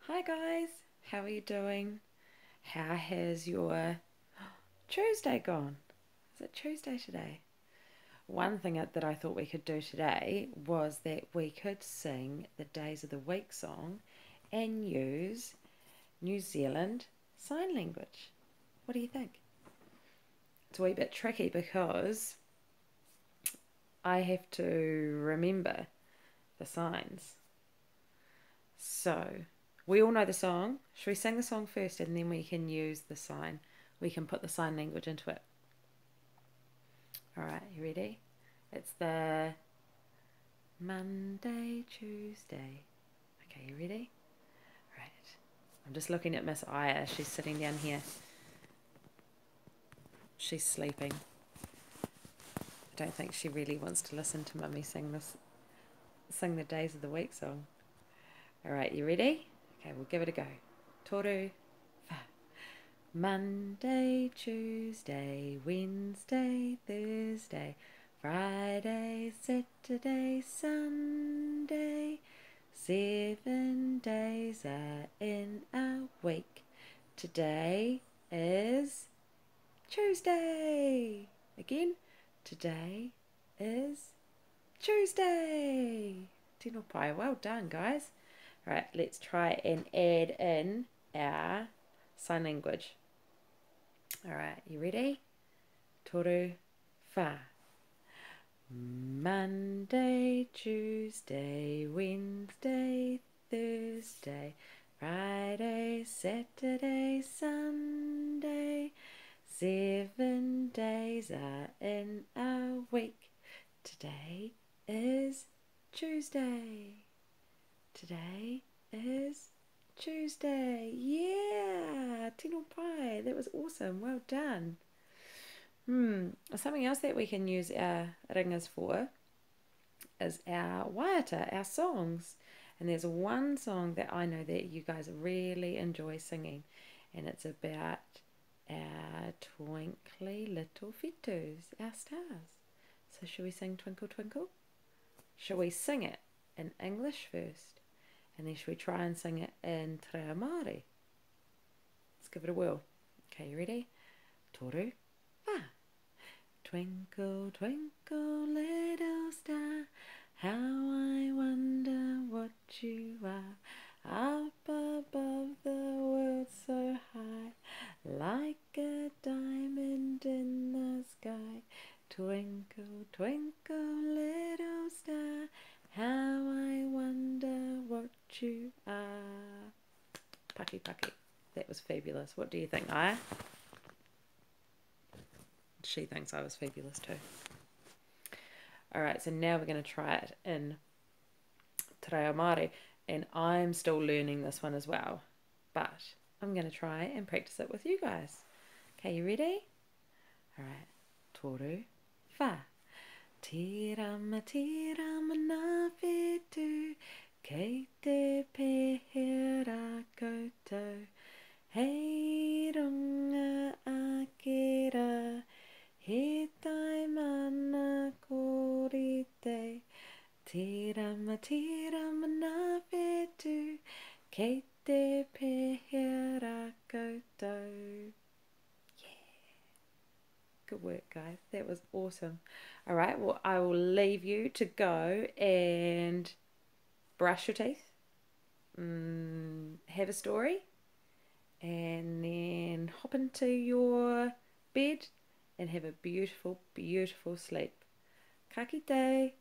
Hi guys, how are you doing? How has your Tuesday gone? Is it Tuesday today? One thing that I thought we could do today was that we could sing the Days of the Week song and use New Zealand Sign Language. What do you think? It's a wee bit tricky because I have to remember the signs. So, we all know the song. Should we sing the song first and then we can use the sign? We can put the sign language into it. All right, you ready? It's the Monday, Tuesday. Okay, you ready? All right. I'm just looking at Miss Aya. She's sitting down here. She's sleeping. I don't think she really wants to listen to Mummy sing the Days of the Week song. All right, you ready? Okay, we'll give it a go. Toru, fa. Monday, Tuesday, Wednesday, Thursday, Friday, Saturday, Sunday. 7 days are in a week. Today is Tuesday. Again, today is Tuesday. Tino pai, well done, guys. All right, let's try and add in our sign language. All right, you ready? Toru, fa. Monday, Tuesday, Wednesday, Thursday, Friday, Saturday, Sunday. 7 days are in a week. Today is Tuesday. Today is Tuesday. Yeah, tino pai. That was awesome. Well done. Something else that we can use our ringers for is our Waiata, our songs. And there's one song that I know that you guys really enjoy singing, and it's about our twinkly little fitus, our stars. So should we sing Twinkle Twinkle? Shall we sing it in English first? And then should we try and sing it in Te Reo Māori? Let's give it a whirl. Okay, you ready? Toru, fa. Twinkle, twinkle, little star, how I wonder what you are. Up above the world so high, like a diamond in the sky. Twinkle, twinkle, little star, how I wonder what you are. Paki paki. That was fabulous. What do you think, Aya? She thinks I was fabulous too. Alright, so now we're going to try it in Te Reo Māori. And I'm still learning this one as well. But I'm going to try and practice it with you guys. Okay, you ready? Alright. Toru, fa. Tirama, tirama na whetu, kei te pehera koutou. Hei runga akera, he tai mana korite. Tirama, tirama na whetu, kei te pehera koutou. Good work, guys. That was awesome. All right, well, I will leave you to go and brush your teeth, have a story, and then hop into your bed and have a beautiful, beautiful sleep. Ka kite.